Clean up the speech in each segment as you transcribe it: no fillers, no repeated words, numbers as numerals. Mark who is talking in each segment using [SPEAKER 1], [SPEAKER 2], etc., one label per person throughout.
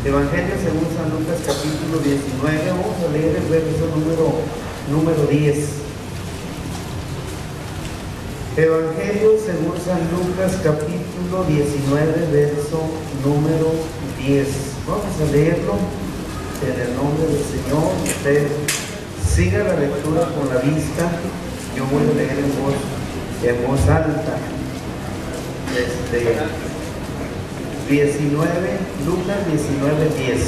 [SPEAKER 1] Evangelio según San Lucas capítulo 19, vamos a leer el verso número 10. Evangelio según San Lucas capítulo 19, verso número 10. Vamos a leerlo en el nombre del Señor. Usted siga la lectura con la vista. Yo voy a leer en voz alta. 19, Lucas 19, 10.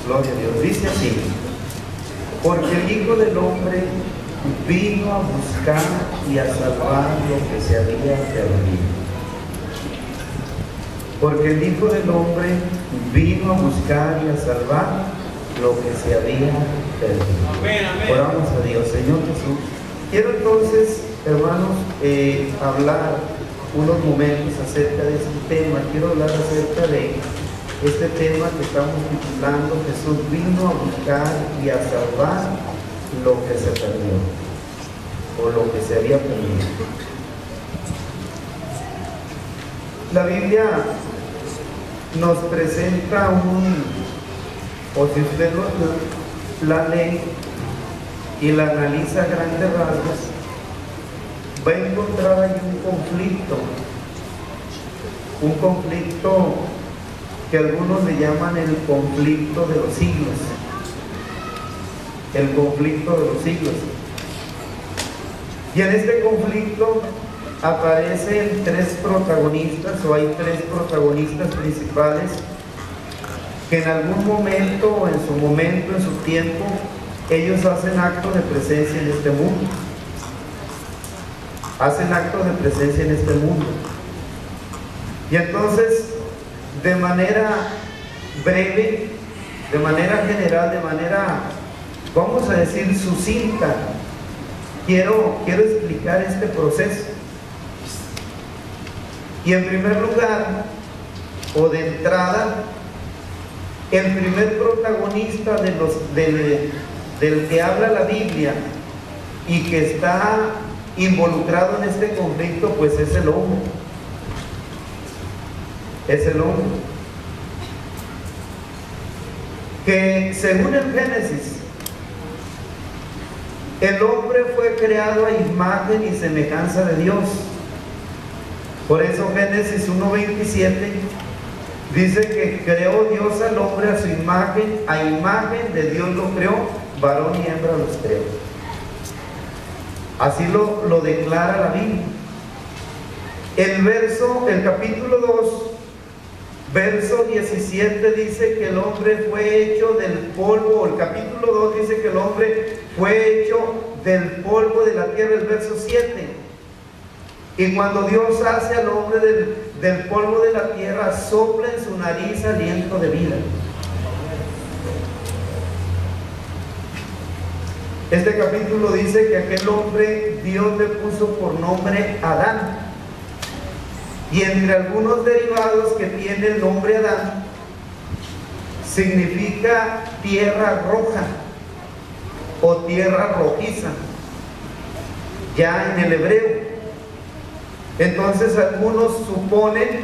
[SPEAKER 1] Gloria a Dios. Dice así: porque el Hijo del Hombre vino a buscar y a salvar lo que se había perdido. Porque el Hijo del Hombre vino a buscar y a salvar lo que se había perdido.
[SPEAKER 2] Amén, amén.
[SPEAKER 1] Oramos a Dios. Señor Jesús, quiero entonces, hermanos, hablar unos momentos acerca de este tema. Quiero hablar acerca de este tema que estamos titulando: Jesús vino a buscar y a salvar lo que se perdió, o lo que se había perdido. La Biblia nos presenta o si usted la lee y la analiza a grandes rasgos, va a encontrar ahí un conflicto que algunos le llaman el conflicto de los siglos. El conflicto de los siglos. Y en este conflicto aparecen tres protagonistas, o hay tres protagonistas principales que en algún momento, o en su tiempo, ellos hacen acto de presencia en este mundo. Hacen acto de presencia en este mundo. Y entonces, de manera breve, de manera general, de manera, vamos a decir, sucinta, quiero explicar este proceso. Y en primer lugar, o de entrada, el primer protagonista del que habla la Biblia y que está involucrado en este conflicto, pues es el hombre. Es el hombre. Que según el Génesis, el hombre fue creado a imagen y semejanza de Dios. Por eso Génesis 1:27 dice que creó Dios al hombre a su imagen, a imagen de Dios lo creó, varón y hembra los creó. Así lo declara la Biblia. El capítulo 2, verso 17 dice que el hombre fue hecho del polvo. El capítulo 2 dice que el hombre fue hecho del polvo de la tierra, el verso 7. Y cuando Dios hace al hombre del polvo de la tierra, sopla en su nariz aliento de vida. Este capítulo dice que aquel hombre Dios le puso por nombre Adán. Y entre algunos derivados que tiene el nombre Adán, significa tierra roja o tierra rojiza, ya en el hebreo. Entonces algunos suponen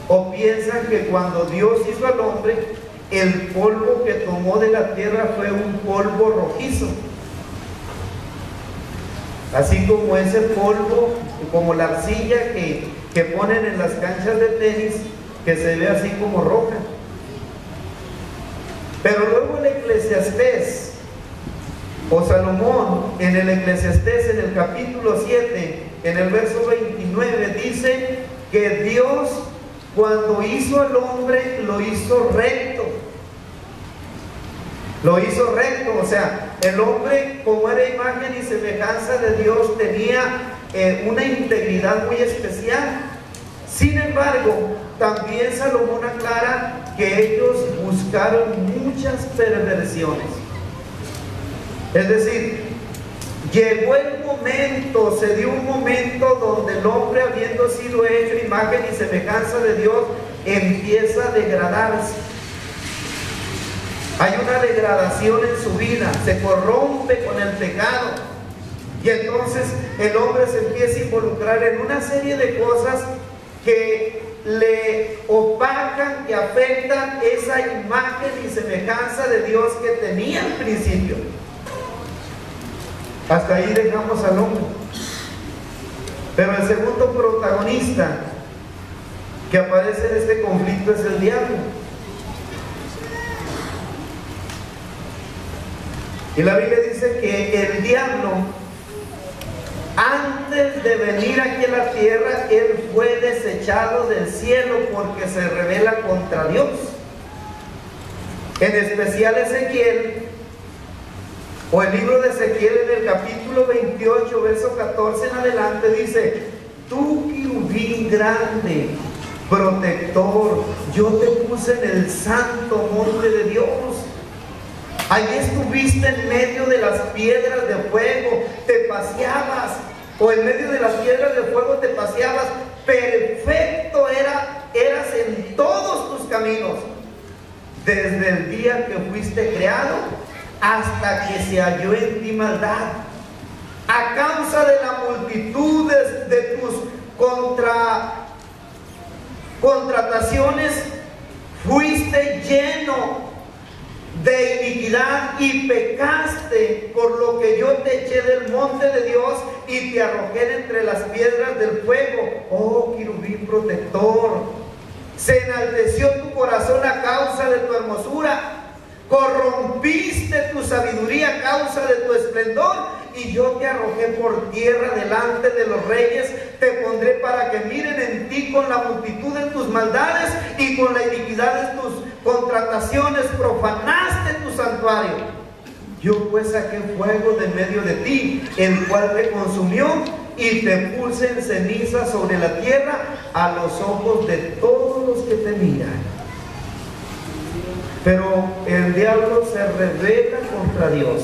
[SPEAKER 1] o piensan que cuando Dios hizo al hombre, el polvo que tomó de la tierra fue un polvo rojizo. Así como ese polvo, como la arcilla que ponen en las canchas de tenis, que se ve así como roja. Pero luego el Eclesiastés, o Salomón, en el Eclesiastés, en el capítulo 7, en el verso 29, dice que Dios, cuando hizo al hombre, lo hizo recto. Lo hizo recto, o sea, el hombre, como era imagen y semejanza de Dios, tenía una integridad muy especial. Sin embargo, también Salomón aclara que ellos buscaron muchas perversiones. Es decir, llegó el momento, se dio un momento donde el hombre, habiendo sido hecho imagen y semejanza de Dios, empieza a degradarse. Hay una degradación en su vida, se corrompe con el pecado. Y entonces el hombre se empieza a involucrar en una serie de cosas que le opacan, que afectan esa imagen y semejanza de Dios que tenía al principio. Hasta ahí dejamos al hombre. Pero el segundo protagonista que aparece en este conflicto es el diablo. Y la Biblia dice que el diablo, antes de venir aquí a la tierra, él fue desechado del cielo porque se rebela contra Dios. En especial Ezequiel, o el libro de Ezequiel, en el capítulo 28, verso 14 en adelante, dice: tú, querubín grande, protector, yo te puse en el santo monte de Dios. Allí estuviste en medio de las piedras de fuego, te paseabas, o en medio de las piedras de fuego te paseabas. Perfecto eras en todos tus caminos, desde el día que fuiste creado hasta que se halló en ti maldad. A causa de la multitud de tus contrataciones, fuiste lleno de iniquidad y pecaste, por lo que yo te eché del monte de Dios y te arrojé entre las piedras del fuego. Oh querubín protector, se enalteció tu corazón a causa de tu hermosura, corrompiste tu sabiduría a causa de tu esplendor, y yo te arrojé por tierra delante de los reyes. Te pondré para que miren en ti con la multitud de tus maldades y con la iniquidad de tus contrataciones. Profanaste tu santuario. Yo pues saqué fuego de medio de ti, el cual te consumió, y te puse en ceniza sobre la tierra a los ojos de todos los que te miran. Pero el diablo se rebela contra Dios.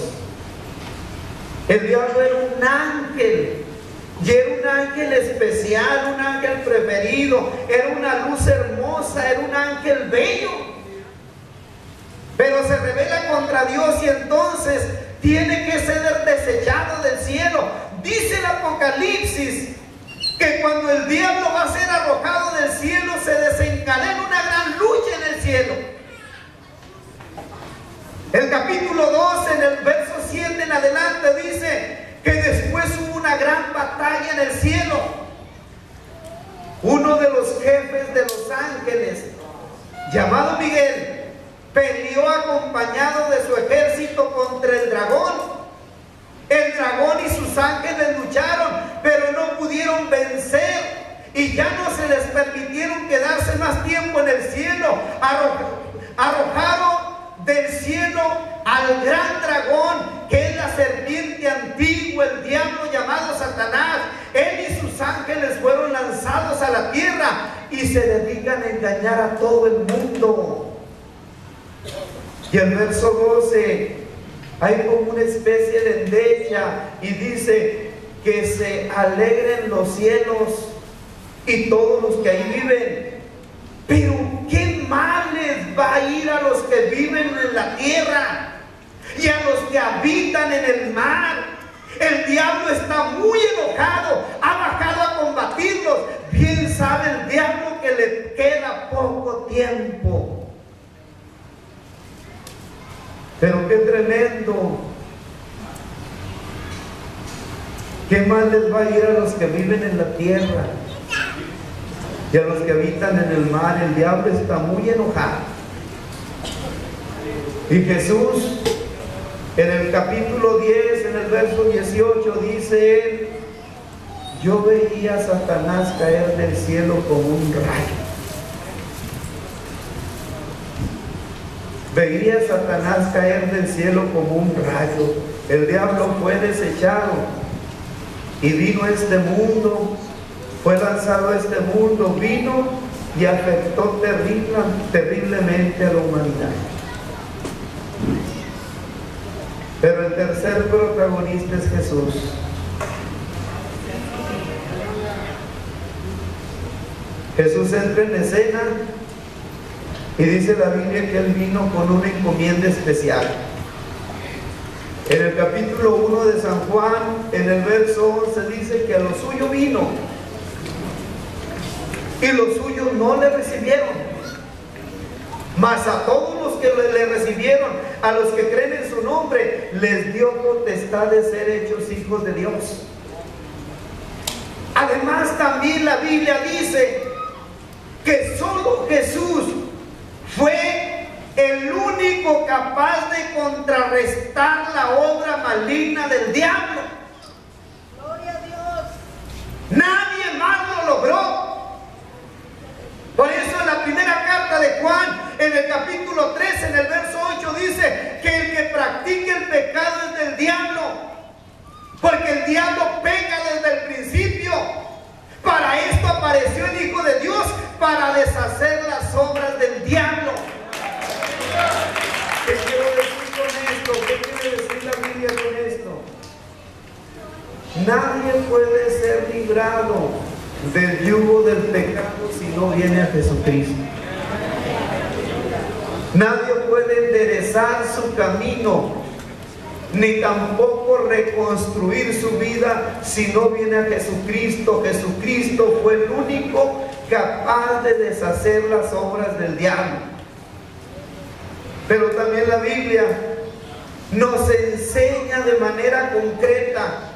[SPEAKER 1] El diablo era un ángel, y era un ángel especial, un ángel preferido, era una luz hermosa, era un ángel bello. Pero se rebela contra Dios y entonces tiene que ser desechado del cielo. Dice el Apocalipsis que cuando el diablo va a ser arrojado del cielo, se desencadena una gran lucha en el cielo. El capítulo 2, en el verso 7 en adelante, dice que después hubo una gran batalla en el cielo. Uno de los jefes de los ángeles, llamado Miguel, peleó acompañado de su ejército contra el dragón. El dragón y sus ángeles lucharon, pero no pudieron vencer, y ya no se les permitieron quedarse más tiempo en el cielo. Arrojaron del cielo al gran dragón, que es la serpiente antigua, el diablo llamado Satanás. Él y sus ángeles fueron lanzados a la tierra y se dedican a engañar a todo el mundo. Y el verso 12, hay como una especie de endecha, y dice que se alegren los cielos y todos los que ahí viven. Pero ¿qué mal les va a ir a los que viven en la tierra y a los que habitan en el mar? El diablo está muy enojado, ha bajado a combatirlos. Bien sabe el diablo que le queda poco tiempo. Pero qué tremendo. ¿Qué mal les va a ir a los que viven en la tierra y a los que habitan en el mar? El diablo está muy enojado. Y Jesús, en el capítulo 10, en el verso 18, dice él: yo veía a Satanás caer del cielo como un rayo. Veía a Satanás caer del cielo como un rayo. El diablo fue desechado y vino a este mundo. Fue lanzado a este mundo, vino y afectó terriblemente a la humanidad. Pero el tercer protagonista es Jesús. Jesús entra en escena y dice la Biblia que él vino con una encomienda especial. En el capítulo 1 de San Juan, en el verso 11, dice que a lo suyo vino, y los suyos no le recibieron. Mas a todos los que le recibieron, a los que creen en su nombre, les dio potestad de ser hechos hijos de Dios. Además, también la Biblia dice que solo Jesús fue el único capaz de contrarrestar la obra maligna del diablo.
[SPEAKER 2] Gloria a Dios.
[SPEAKER 1] Nadie más lo logró. Por eso en la primera carta de Juan, en el capítulo 3, en el verso 8, dice que el que practique el pecado es del diablo, porque el diablo peca desde el principio. Para esto apareció el Hijo de Dios, para deshacer las obras del diablo. ¿Qué quiero decir con esto? ¿Qué quiere decir la Biblia con esto? Nadie puede ser librado del yugo del pecado si no viene a Jesucristo. Nadie puede enderezar su camino, ni tampoco reconstruir su vida si no viene a Jesucristo. Jesucristo fue el único capaz de deshacer las obras del diablo. Pero también la Biblia nos enseña de manera concreta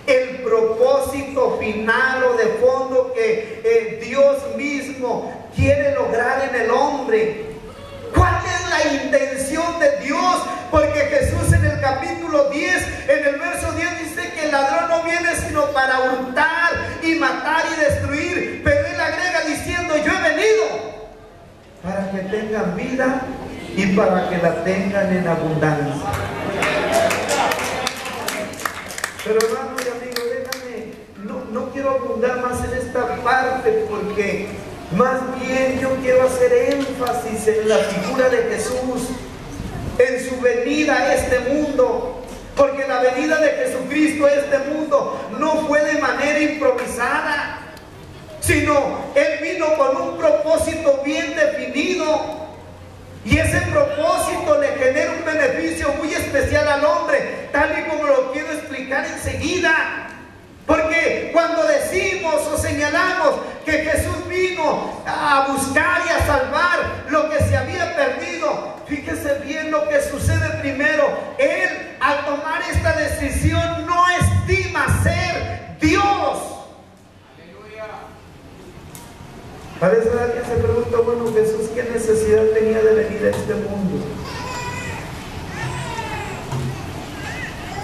[SPEAKER 1] el propósito final o de fondo que Dios mismo quiere lograr en el hombre. ¿Cuál es la intención de Dios? Porque Jesús en el capítulo 10, en el verso 10 dice que el ladrón no viene sino para hurtar y matar y destruir. Pero él agrega diciendo: yo he venido para que tengan vida y para que la tengan en abundancia. Pero hermano y amigo, déjame, no quiero abundar más en esta parte, porque más bien yo quiero hacer énfasis en la figura de Jesús, en su venida a este mundo, porque la venida de Jesucristo a este mundo no fue de manera improvisada, sino Él vino con un propósito bien definido. Y ese propósito le genera un beneficio muy especial al hombre, tal y como lo quiero explicar enseguida. Porque cuando decimos o señalamos que Jesús vino a buscar y a salvar lo que se había perdido, fíjese bien lo que sucede primero. Él, al tomar esta decisión, no estima ser Dios. A veces alguien se pregunta: bueno, Jesús, ¿qué necesidad tenía de venir a este mundo?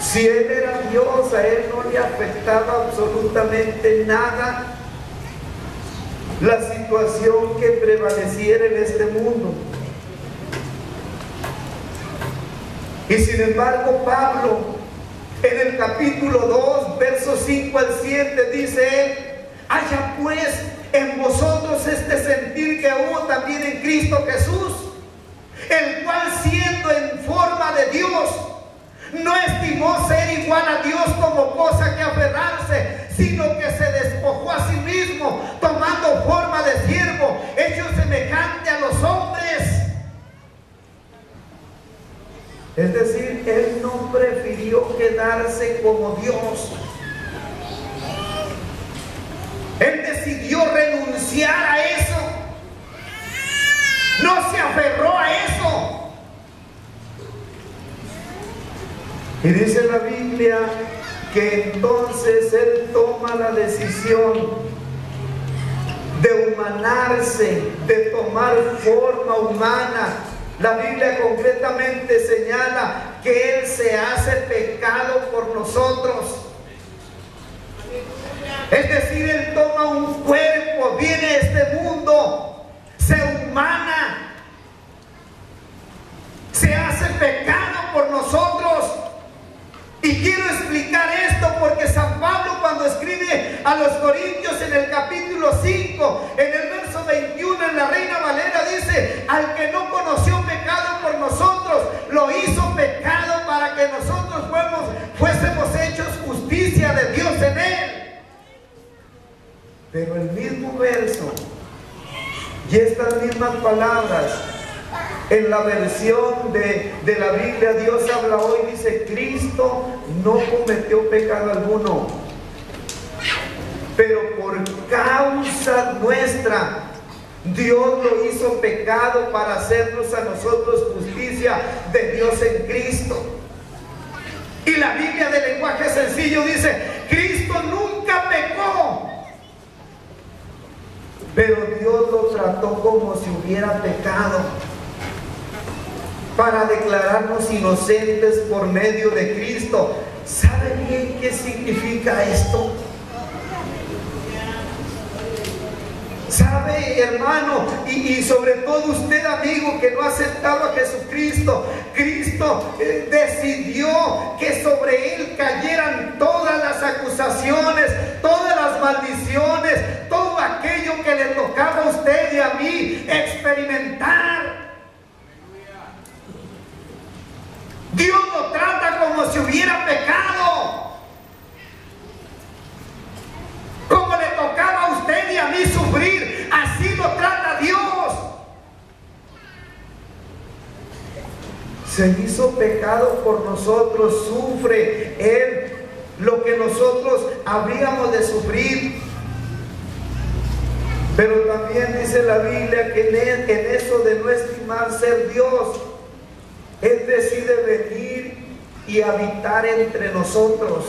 [SPEAKER 1] Si Él era Dios, a Él no le afectaba absolutamente nada la situación que prevaleciera en este mundo. Y sin embargo, Pablo, en el capítulo 2, versos 5 al 7, dice él: haya pues en vosotros este sentir que hubo también en Cristo Jesús, el cual, siendo en forma de Dios, no estimó ser igual a Dios como cosa que aferrarse, sino que se despojó a sí mismo, tomando forma de siervo, hecho semejante a los hombres. Es decir, Él no prefirió quedarse como Dios. Él decidió renunciar a eso. No se aferró a eso. Y dice la Biblia que entonces Él toma la decisión de humanarse, de tomar forma humana. La Biblia concretamente señala que Él se hace pecado por nosotros. Es decir, Él toma un cuerpo, viene a este mundo, se humana, se hace pecado por nosotros. Y quiero explicar esto porque San Pablo, cuando escribe a los Corintios en el capítulo 5, en el verso 21, en la Reina Valera, dice: al que no conoció pecado por nosotros, lo hizo pecado para que nosotros fuésemos hechos justicia de Dios en él. Pero el mismo verso y estas mismas palabras, en la versión de la Biblia Dios habla hoy, dice: Cristo no cometió pecado alguno. pero por causa nuestra Dios lo hizo pecado para hacernos a nosotros justicia de Dios en Cristo. Y la Biblia de lenguaje sencillo dice: Cristo nunca pecó, pero Dios lo trató como si hubiera pecado, para declararnos inocentes por medio de Cristo. ¿Sabe bien qué significa esto? ¿Sabe, hermano? Y sobre todo usted, amigo, que no ha aceptado a Jesucristo. Cristo decidió que sobre Él cayeran todas las acusaciones, todas las maldiciones, todo aquello que le tocaba a usted y a mí experimentar. Dios lo trata como si hubiera pecado, como le tocaba a usted y a mí sufrir, así lo trata Dios. Se hizo pecado por nosotros, sufre Él lo que nosotros habríamos de sufrir. Pero también dice la Biblia que en eso de no estimar ser Dios, Él decide venir y habitar entre nosotros.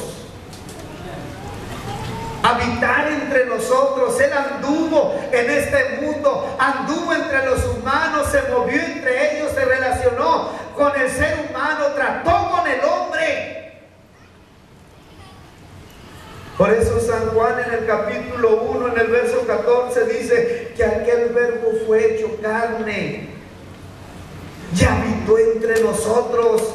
[SPEAKER 1] Habitar entre nosotros. Él anduvo en este mundo, anduvo entre los humanos, se movió entre ellos, se relacionó con el ser humano, trató con el hombre. Por eso San Juan en el capítulo 1, en el verso 14, dice que aquel verbo fue hecho carne y habitó entre nosotros,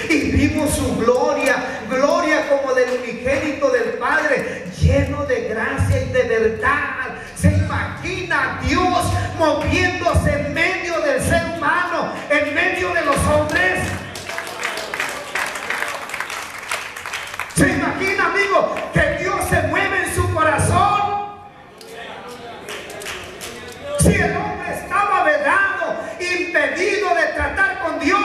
[SPEAKER 1] y vimos su gloria, gloria como del unigénito del Padre, lleno de gracia y de verdad. ¿Se imagina a Dios moviéndose en medio del ser humano, en medio de los hombres? ¿Se imagina, amigo, que Dios se mueve en su corazón? Si el hombre estaba vedado, impedido de tratar con Dios,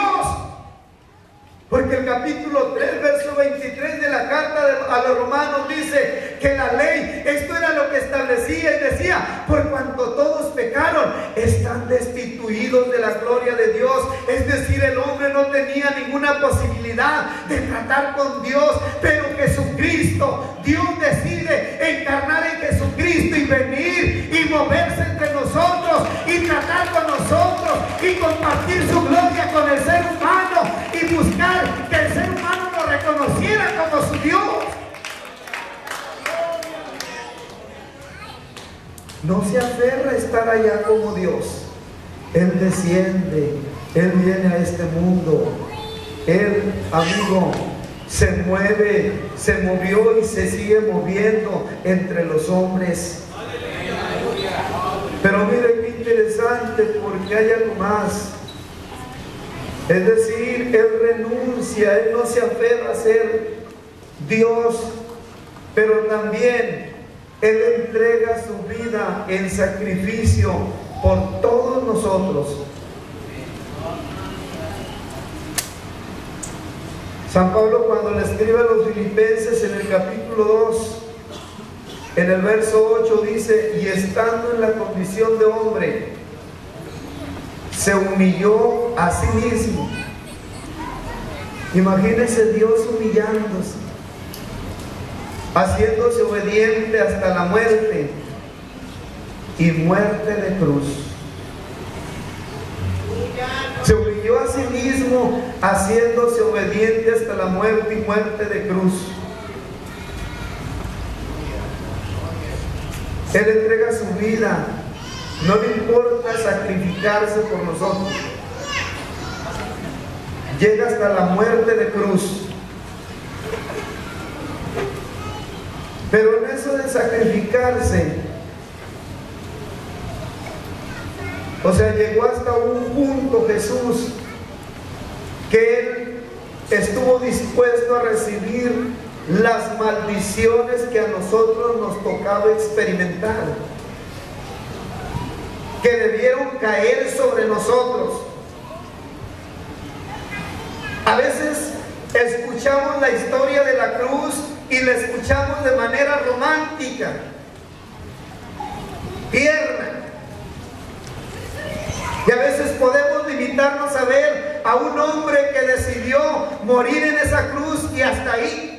[SPEAKER 1] porque el capítulo 3, verso 23 de la carta a los romanos dice que la ley, esto era lo que establecía y decía: por cuanto todos pecaron, están destituidos de la gloria de Dios. Es decir, el hombre no tenía ninguna posibilidad de tratar con Dios, pero Jesucristo, Dios decide encarnar en Jesucristo y venir y moverse entre nosotros y tratar con nosotros y compartir su gloria con el ser humano y buscar que el ser humano lo reconociera como su Dios. No se aferra a estar allá como Dios. Él desciende, Él viene a este mundo. Él, amigo, se mueve, se movió y se sigue moviendo entre los hombres. Pero mire qué interesante, porque hay algo más. Es decir, Él renuncia, Él no se aferra a ser Dios, pero también Él entrega su vida en sacrificio por todos nosotros. San Pablo, cuando le escribe a los filipenses en el capítulo 2, en el verso 8 dice: y estando en la condición de hombre, se humilló a sí mismo. Imagínense Dios humillándose, haciéndose obediente hasta la muerte y muerte de cruz. Se humilló a sí mismo, haciéndose obediente hasta la muerte y muerte de cruz. Él entrega su vida. No le importa sacrificarse por nosotros. Llega hasta la muerte de cruz. Pero en eso de sacrificarse, o sea, llegó hasta un punto Jesús que Él estuvo dispuesto a recibir las maldiciones que a nosotros nos tocaba experimentar, que debieron caer sobre nosotros. A veces escuchamos la historia de la cruz y la escuchamos de manera romántica, tierna. Y a veces podemos limitarnos a ver a un hombre que decidió morir en esa cruz y hasta ahí.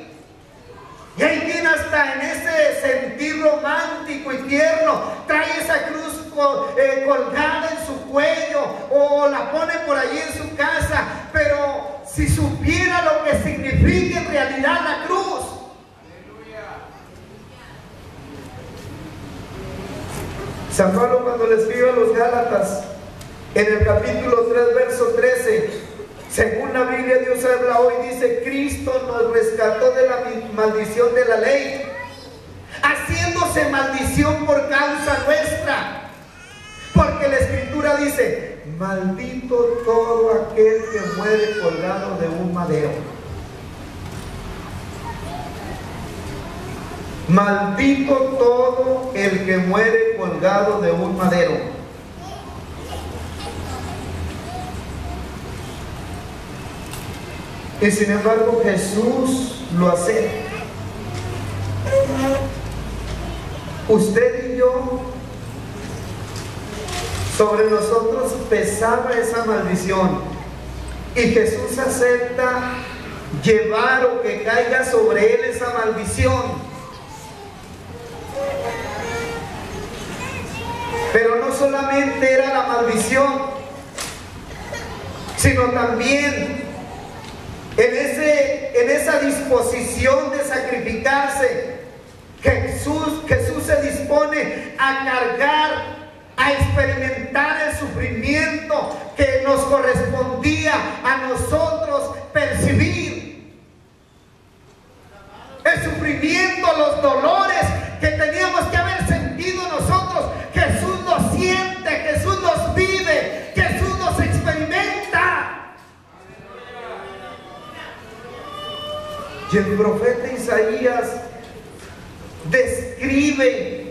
[SPEAKER 1] Y hay quien hasta en ese sentir romántico y tierno trae esa cruz colgada en su cuello o la pone por allí en su casa. Pero si supiera lo que significa en realidad la cruz. San Pablo, cuando le escribe a los Gálatas, en el capítulo 3, verso 13, según la Biblia, Dios habla hoy, dice: Cristo nos rescató de la maldición de la ley, haciéndose maldición por causa nuestra. Porque la Escritura dice: maldito todo aquel que muere colgado de un madero. Maldito todo el que muere colgado de un madero. Y sin embargo Jesús lo acepta. Usted y yo, sobre nosotros pesaba esa maldición, y Jesús acepta llevar o que caiga sobre él esa maldición. Pero no solamente era la maldición, sino también en esa disposición de sacrificarse, Jesús se dispone a cargar, a experimentar el sufrimiento que nos correspondía a nosotros percibir. El sufrimiento, los dolores que teníamos que haber sentido nosotros, Jesús los siente, Jesús los vive, Jesús los experimenta. Y el profeta Isaías describe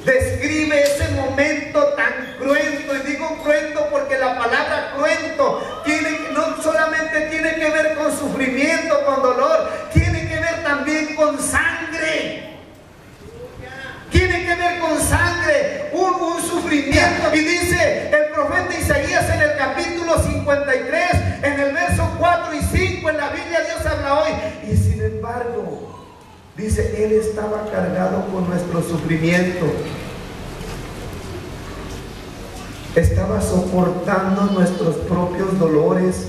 [SPEAKER 1] ese momento tan cruento. Y digo cruento porque la palabra cruento no solamente tiene que ver con sufrimiento, con dolor, tiene que ver también con sangre. Tiene que ver con sangre, un sufrimiento. Y dice el profeta Isaías en el capítulo 53, en el verso 4 y 5, en la Biblia Dios habla hoy: y sin embargo, dice, Él estaba cargado con nuestro sufrimiento, estaba soportando nuestros propios dolores.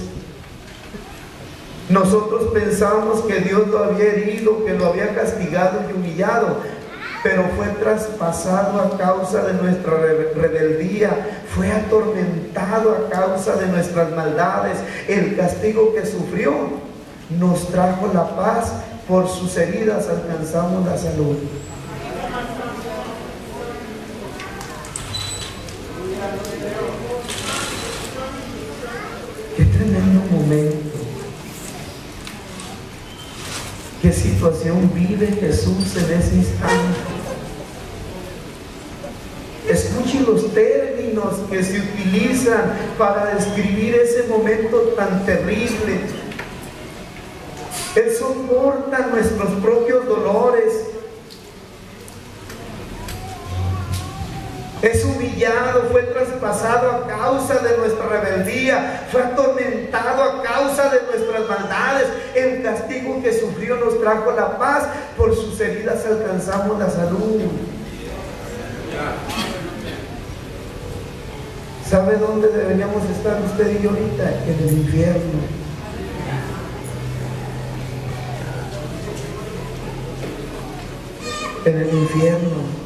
[SPEAKER 1] Nosotros pensamos que Dios lo había herido, que lo había castigado y humillado, pero fue traspasado a causa de nuestra rebeldía, fue atormentado a causa de nuestras maldades. El castigo que sufrió nos trajo la paz, por sus heridas alcanzamos la salud. Qué tremendo momento. ¿Qué situación vive Jesús en ese instante? Escuchen los términos que se utilizan para describir ese momento tan terrible. Él soporta nuestros propios dolores. Es humillado, fue traspasado a causa de nuestra rebeldía, fue atormentado a causa de nuestras maldades. El castigo que sufrió nos trajo la paz, por sus heridas alcanzamos la salud. ¿Sabe dónde deberíamos estar usted y yo ahorita? En el infierno. En el infierno.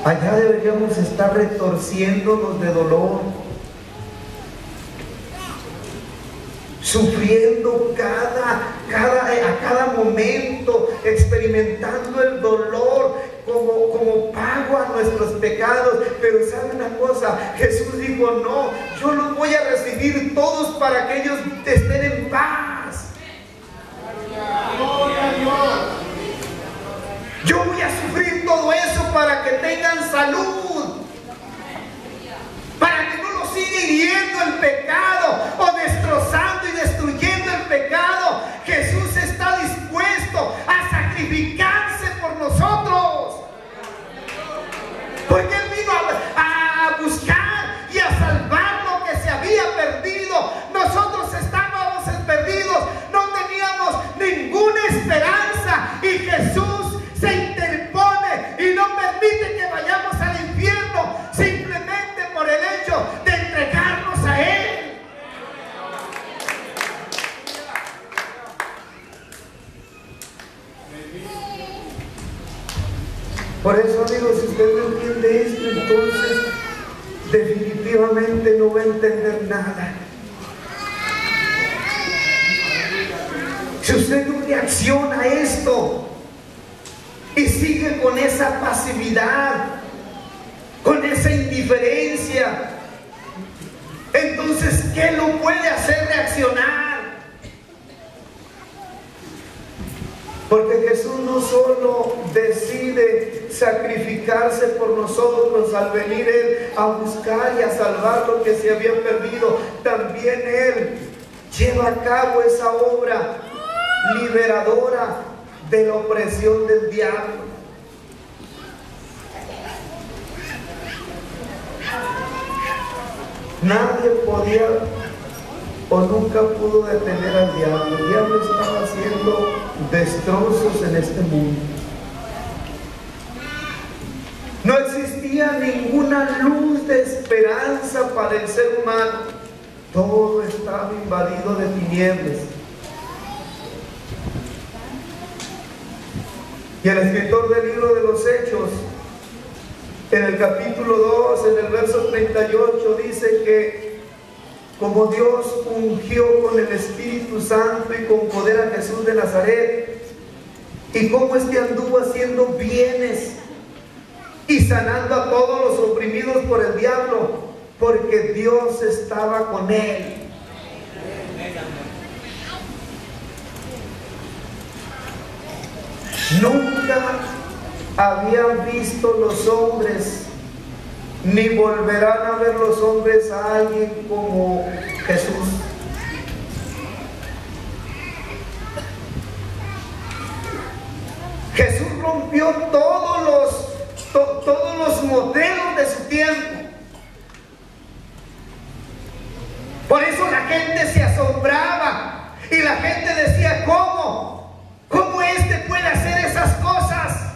[SPEAKER 1] Allá deberíamos estar retorciéndonos de dolor, sufriendo a cada momento, experimentando el dolor como pago a nuestros pecados. Pero ¿sabe una cosa? Jesús dijo: no, yo los voy a recibir todos para que ellos estén en paz. Gloria a Dios. Yo voy a sufrir todo eso para que tengan salud, para que no los siga hiriendo el pecado o destrozando y destruyendo el pecado. Jesús está diciendo definitivamente no va a entender nada. Si usted no reacciona a esto y sigue con esa pasividad, con esa indiferencia, entonces, ¿qué lo puede hacer reaccionar? Porque Jesús no solo decide sacrificarse por nosotros al venir Él a buscar y a salvar lo que se había perdido, también Él lleva a cabo esa obra liberadora de la opresión del diablo. Nadie podía o nunca pudo detener al diablo. El diablo estaba haciendo destrozos en este mundo. No existía ninguna luz de esperanza para el ser humano. Todo estaba invadido de tinieblas. Y el escritor del libro de los Hechos, en el capítulo 2, en el verso 38, dice que como Dios ungió con el Espíritu Santo y con poder a Jesús de Nazaret, y cómo este anduvo haciendo bienes y sanando a todos los oprimidos por el diablo, porque Dios estaba con él. Nunca habían visto los hombres, ni volverán a ver los hombres a alguien como Jesús. Jesús rompió todos los modelos de su tiempo. Por eso la gente se asombraba y la gente decía: ¿cómo este puede hacer esas cosas?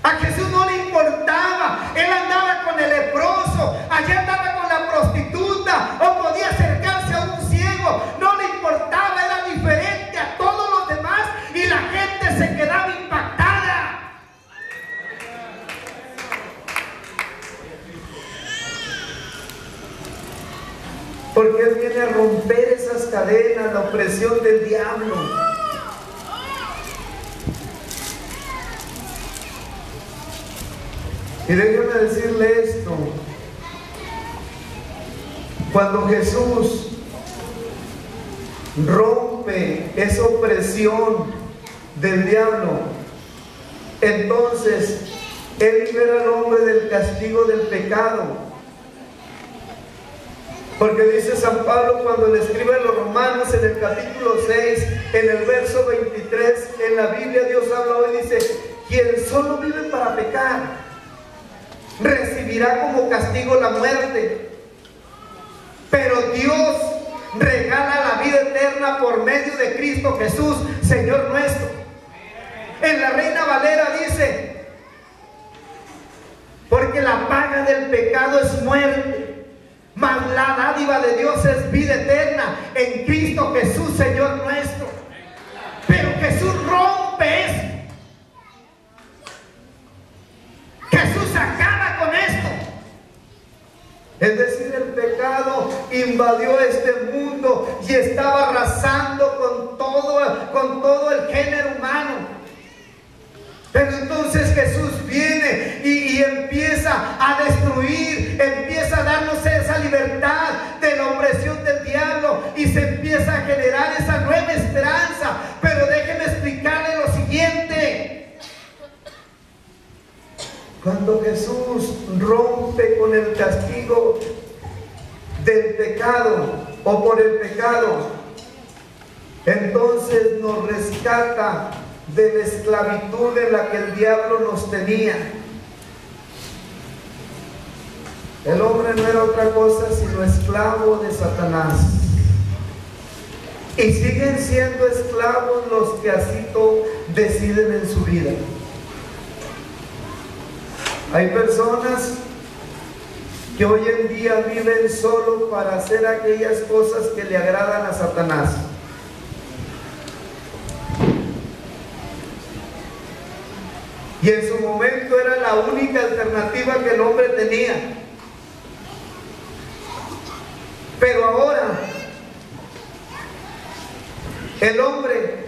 [SPEAKER 1] A Jesús no le importaba. Él andaba con el leproso, allá andaba con la prostituta, o podía acercarse a un ciego. No le importaba, era diferente a todos los demás, y la gente se quedaba impactada. Porque Él viene a romper esas cadenas, la opresión del diablo. Y déjeme decirle esto: cuando Jesús rompe esa opresión del diablo, entonces Él libera al hombre del castigo del pecado. Porque dice San Pablo cuando le escribe a los Romanos en el capítulo 6, en el verso 23, en la Biblia Dios habla hoy, dice: quien solo vive para pecar, recibirá como castigo la muerte, pero Dios regala la vida eterna por medio de Cristo Jesús, Señor nuestro. En la Reina Valera dice: porque la paga del pecado es muerte, mas la dádiva de Dios es vida eterna en Cristo Jesús, Señor nuestro. Pero Jesús rompe eso. Jesús acaba con esto. Es decir, el pecado invadió este mundo y estaba arrasando con todo el género humano. Pero entonces Jesús viene y empieza a destruir, empieza a darnos esa libertad de la opresión del diablo, y se empieza a generar esa nueva esperanza. Pero déjeme explicarle lo siguiente: cuando Jesús rompe con el castigo del pecado o por el pecado, entonces nos rescata de la esclavitud en la que el diablo nos tenía. El hombre no era otra cosa sino esclavo de Satanás, y siguen siendo esclavos los que así deciden en su vida. Hay personas que hoy en día viven solo para hacer aquellas cosas que le agradan a Satanás. Y en su momento era la única alternativa que el hombre tenía. Pero ahora, el hombre,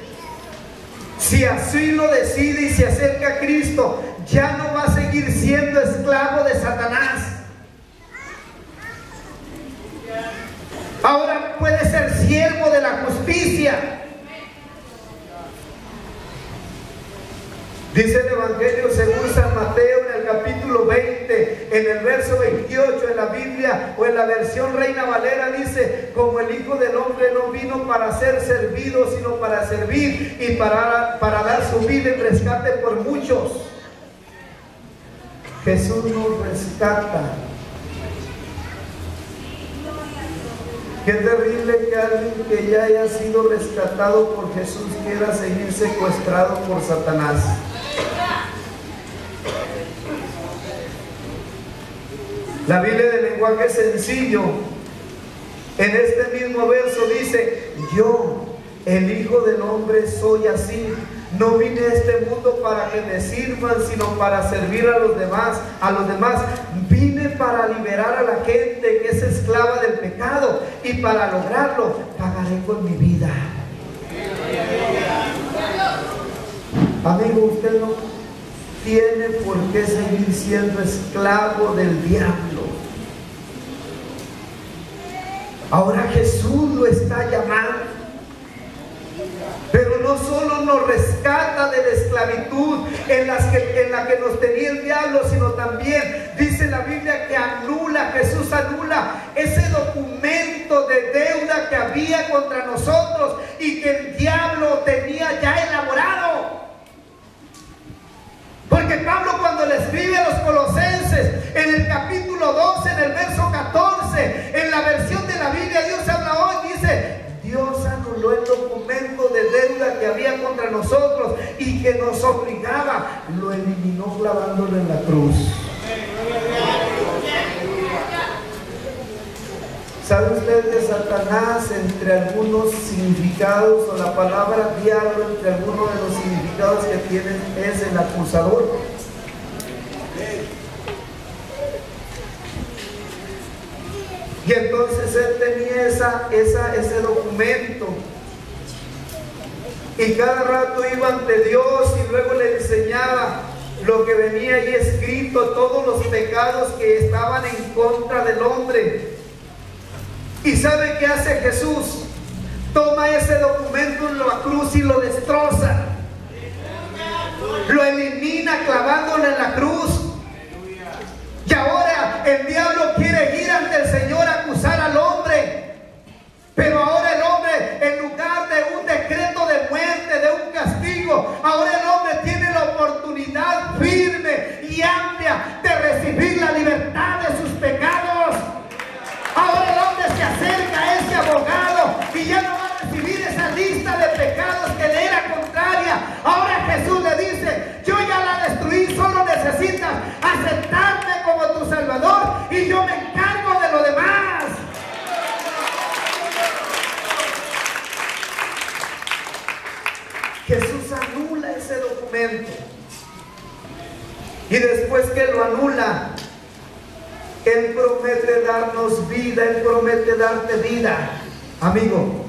[SPEAKER 1] si así lo decide y se acerca a Cristo, ya no va a seguir siendo esclavo de Satanás. Ahora puede ser siervo de la justicia. Dice el Evangelio según San Mateo en el capítulo 20, en el verso 28 en la Biblia o en la versión Reina Valera, dice: como el Hijo del Hombre no vino para ser servido, sino para servir y para dar su vida en rescate por muchos. Jesús nos rescata. Qué terrible que alguien que ya haya sido rescatado por Jesús quiera seguir secuestrado por Satanás. La Biblia de lenguaje sencillo, en este mismo verso dice: yo, el Hijo del Hombre, soy así. No vine a este mundo para que me sirvan, sino para servir a los demás. Vine para liberar a la gente que es esclava del pecado, y para lograrlo pagaré con mi vida. Amigo, usted no tiene por qué seguir siendo esclavo del diablo. Ahora Jesús lo está llamando. Pero no solo nos rescata de la esclavitud en la que nos tenía el diablo, sino también dice la Biblia que Jesús anula ese documento de deuda que había contra nosotros y que el diablo tenía ya elaborado. Porque Pablo, cuando le escribe a los Colosenses en el capítulo 12, en el verso 14, en la versión de la Biblia Dios habla hoy, dice: Dios anuló el documento de deuda que había contra nosotros y que nos obligaba, lo eliminó clavándolo en la cruz. ¿Sabe usted que Satanás, entre algunos significados, o la palabra diablo entre algunos de los significados que tienen, es el acusador? Y entonces él tenía ese documento, y cada rato iba ante Dios y luego le enseñaba lo que venía ahí escrito, todos los pecados que estaban en contra del hombre. ¿Y sabe qué hace Jesús? Toma ese documento en la cruz y lo destroza, lo elimina clavándolo en la cruz. Y ahora el diablo quiere ir ante el Señor a acusar al hombre. Pero ahora el hombre, en lugar de un decreto de muerte, de un castigo, ahora el hombre tiene la oportunidad firme y amplia de recibir la libertad de sus pecados. Ahora el hombre se acerca a ese abogado y ya no va a recibir esa lista de pecados que le era contraria. Ahora Jesús le dice: yo ya la destruí, solo necesitas aceptarme como tu Salvador y yo me encargo de lo demás. Jesús anula ese documento, y después que lo anula, Él promete darnos vida, Él promete darte vida, amigo.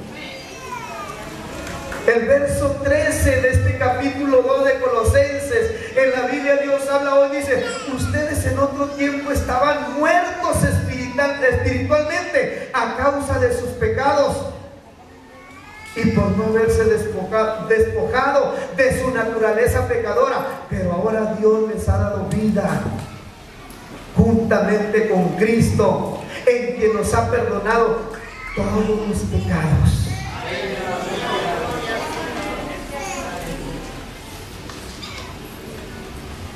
[SPEAKER 1] El verso 13 de este capítulo 2 de Colosenses, en la Biblia Dios habla hoy, dice: ustedes en otro tiempo estaban muertos espiritualmente a causa de sus pecados y por no haberse despojado de su naturaleza pecadora, pero ahora Dios les ha dado vida juntamente con Cristo, en quien nos ha perdonado todos los pecados.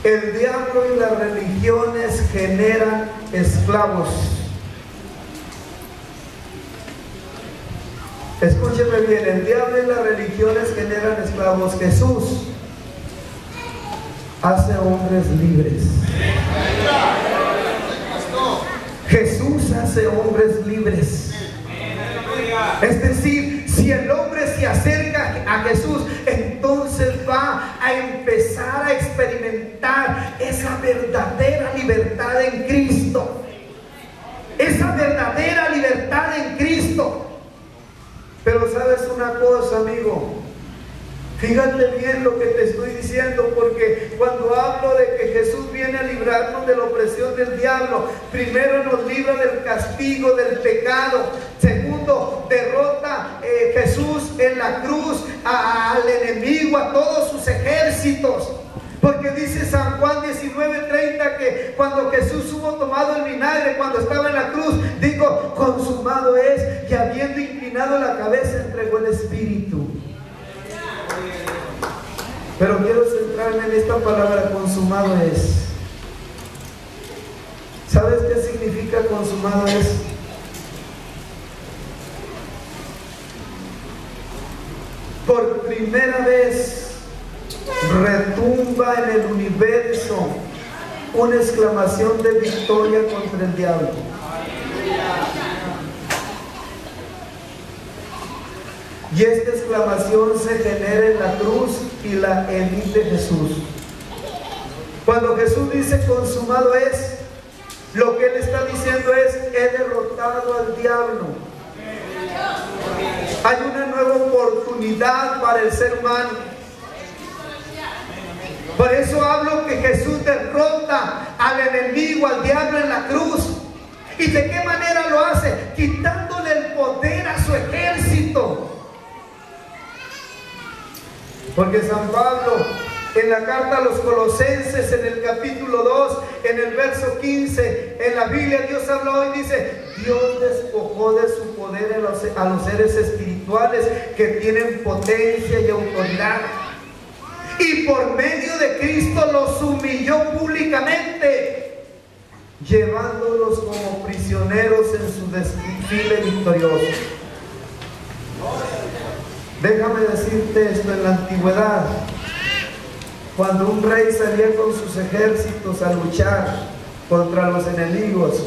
[SPEAKER 1] El diablo y las religiones generan esclavos. Escúcheme bien, el diablo y las religiones generan esclavos. Jesús hace hombres libres. Jesús hace hombres libres. Es decir, si el hombre se acerca a Jesús, entonces va a empezar a experimentar esa verdadera libertad en Cristo. Esa verdadera libertad en Cristo. Pero sabes una cosa, amigo, fíjate bien lo que te estoy diciendo, porque cuando hablo de que Jesús viene a librarnos de la opresión del diablo, primero nos libra del castigo, del pecado. Segundo, derrota Jesús en la cruz al enemigo, a todos sus ejércitos. Porque dice San Juan 19:30 que cuando Jesús hubo tomado el vinagre, cuando estaba en la cruz, dijo, consumado es, y habiendo inclinado la cabeza entregó el espíritu. Pero quiero centrarme en esta palabra, consumado es. ¿Sabes qué significa consumado es? Por primera vez retumba en el universo una exclamación de victoria contra el diablo. Y esta exclamación se genera en la cruz y la emite Jesús. Cuando Jesús dice consumado es, lo que Él está diciendo es, he derrotado al diablo. Hay una nueva oportunidad para el ser humano. Por eso hablo que Jesús derrota al enemigo, al diablo en la cruz. ¿Y de qué manera lo hace? Quitándole el poder a su ejército. Porque San Pablo, en la carta a los Colosenses, en el capítulo 2, en el verso 15, en la Biblia Dios habló y dice, Dios despojó de su poder a los seres espirituales que tienen potencia y autoridad. Y por medio de Cristo los humilló públicamente, llevándolos como prisioneros en su desfile victorioso. Déjame decirte esto, en la antigüedad, cuando un rey salía con sus ejércitos a luchar contra los enemigos,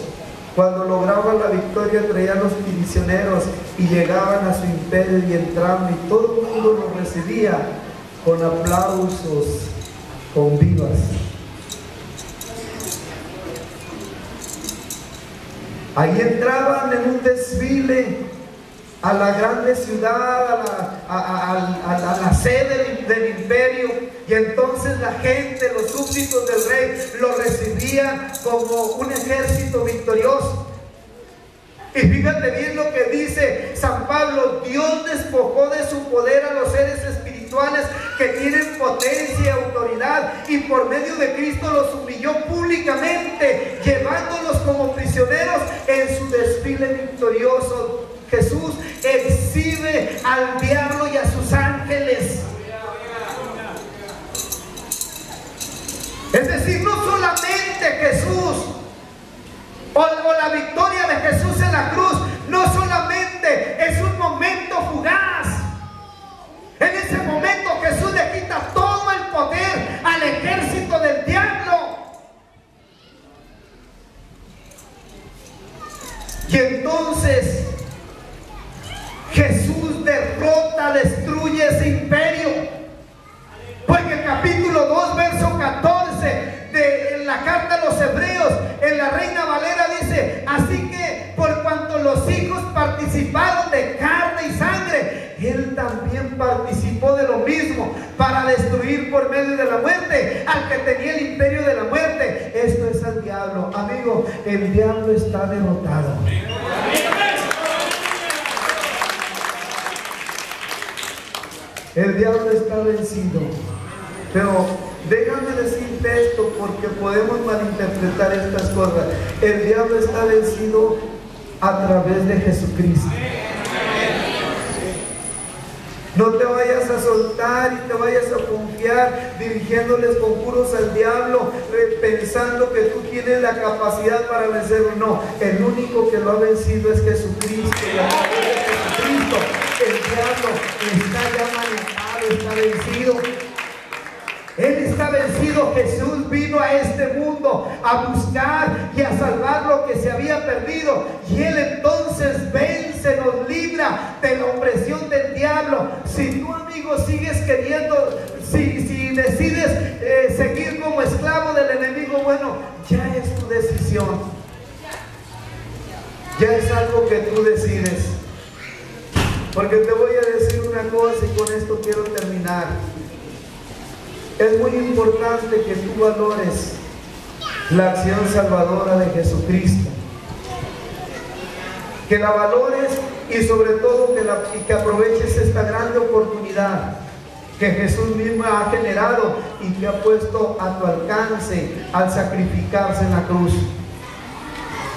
[SPEAKER 1] cuando lograban la victoria traían los prisioneros y llegaban a su imperio y entraban y todo el mundo los recibía con aplausos, con vivas. Ahí entraban en un desfile a la grande ciudad, a la sede del imperio, y entonces la gente, los súbditos del rey, lo recibían como un ejército victorioso. Y fíjate bien lo que dice San Pablo, Dios despojó de su poder a los seres espirituales que tienen potencia y autoridad, y por medio de Cristo los humilló públicamente, llevándolos como prisioneros en su desfile victorioso. Jesús exhibe al diablo y a sus ángeles. Es decir, no solamente Jesús o la victoria de Jesús en la cruz, no solamente es un momento fugaz. En ese momento Jesús le quita todo el poder al ejército del diablo. Y entonces Jesús derrota, destruye ese imperio. Porque el capítulo 2, verso 14 de la carta a los Hebreos, en la Reina Valera dice, así que por cuanto los hijos participaron de carne y sangre, Él también participó de lo mismo, para destruir por medio de la muerte al que tenía el imperio de la muerte. Esto es al diablo. Amigo, el diablo está derrotado. El diablo está vencido. Pero déjame decirte esto, porque podemos malinterpretar estas cosas. El diablo está vencido a través de Jesucristo. No te vayas a soltar y te vayas a confiar dirigiéndoles conjuros al diablo, pensando que tú tienes la capacidad para vencerlo. No, el único que lo ha vencido es Jesucristo, y a través de Jesucristo el diablo está ya manejado, está vencido. Él está vencido. Jesús vino a este mundo a buscar y a salvar lo que se había perdido, y Él entonces vence, nos libra de la opresión del diablo. Si tú, amigo, sigues queriendo, si decides seguir como esclavo del enemigo, bueno, ya es tu decisión. Ya es algo que tú decides. Porque te voy a decir una cosa y con esto quiero terminar. Es muy importante que tú valores la acción salvadora de Jesucristo. Que la valores y sobre todo que aproveches esta grande oportunidad que Jesús mismo ha generado y que ha puesto a tu alcance al sacrificarse en la cruz.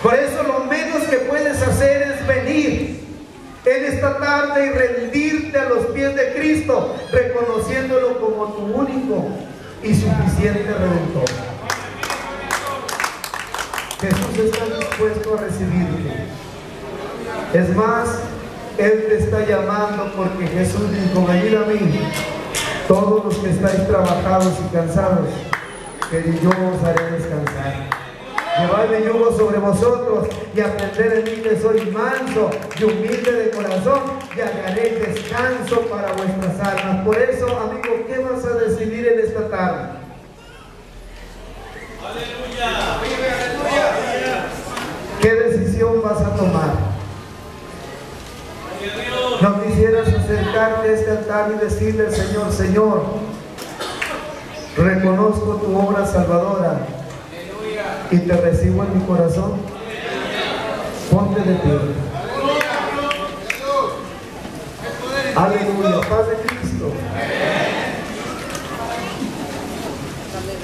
[SPEAKER 1] Por eso lo menos que puedes hacer es venir en esta tarde y rendirte a los pies de Cristo, reconociéndolo como tu único y suficiente Redentor. Jesús está dispuesto a recibirte. Es más, Él te está llamando porque Jesús dijo: venid a mí, todos los que estáis trabajados y cansados, que yo os haré descansar. Llevad mi yugo sobre vosotros y aprended de mí, que soy manso y humilde de corazón, y hallaré descanso para vuestras almas. Por eso, amigo, ¿qué vas a decidir en esta tarde? ¡Aleluya! ¿Qué decisión vas a tomar? ¿No quisieras acercarte a este altar y decirle al Señor: Señor, reconozco tu obra salvadora y te recibo en mi corazón? Ponte de pie. Aleluya, paz de Cristo.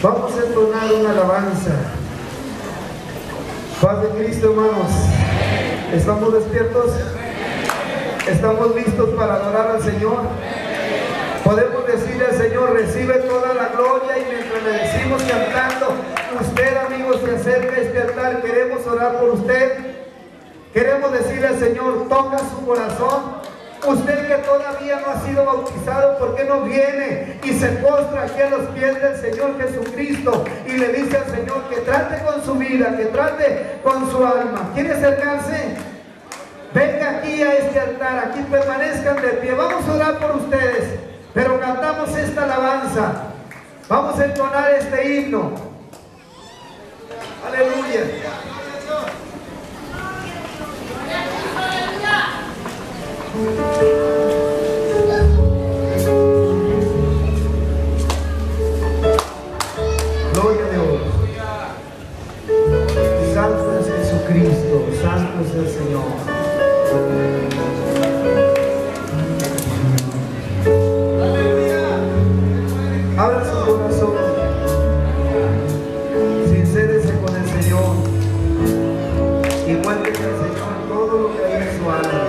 [SPEAKER 1] Vamos a entonar una alabanza. Paz de Cristo, hermanos. ¿Estamos despiertos? ¿Estamos listos para adorar al Señor? Podemos decirle al Señor: recibe toda la gloria. Y mientras le decimos cantando, usted, amigos, se acerca a este altar. Queremos orar por usted. Queremos decirle al Señor: toca su corazón. Usted que todavía no ha sido bautizado, ¿por qué no viene y se postra aquí a los pies del Señor Jesucristo y le dice al Señor que trate con su vida, que trate con su alma? ¿Quiere acercarse? Venga aquí a este altar, aquí permanezcan de pie. Vamos a orar por ustedes, pero cantamos esta alabanza. Vamos a entonar este himno. Aleluya. Gloria a Dios. Santo es Jesucristo, santo es el Señor. Abra su corazón, sincérese con el Señor y cuéntele al Señor todo lo que hay en su alma.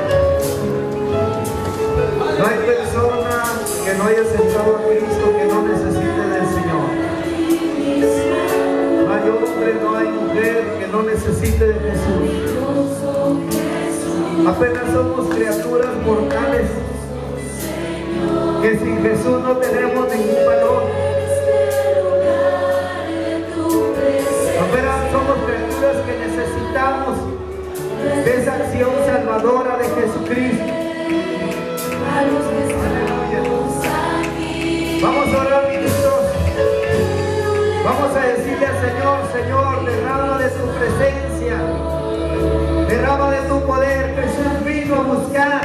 [SPEAKER 1] No hay persona que no haya aceptado a Cristo que no necesite del Señor. No hay hombre, no hay mujer que no necesite de Jesús. Apenas somos criaturas mortales que sin Jesús no tenemos ningún valor. Apenas somos criaturas que necesitamos de esa acción salvadora de Jesucristo. Aleluya. Vamos a orar, ministros. Vamos a decirle al Señor: Señor, derrama de tu presencia, derrama de tu poder. Jesús vino a buscar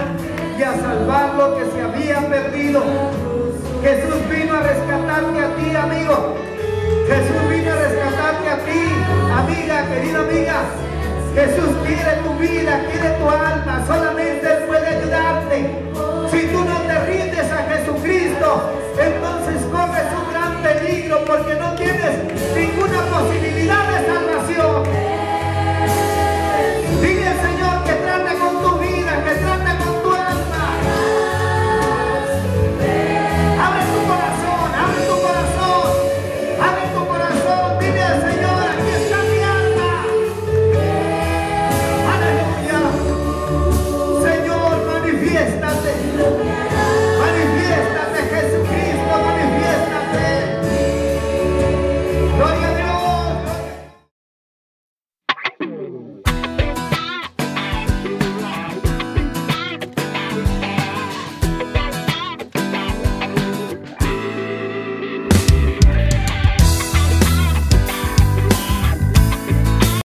[SPEAKER 1] y a salvar lo que se había perdido. Jesús vino a rescatarte a ti, amigo. Jesús vino a rescatarte a ti, amiga, querida amiga. Jesús quiere tu vida, quiere tu alma. Solamente Él puede ayudarte. Si tú no te rindes a Jesucristo, entonces corres un gran peligro, porque no tienes ninguna posibilidad de salvación.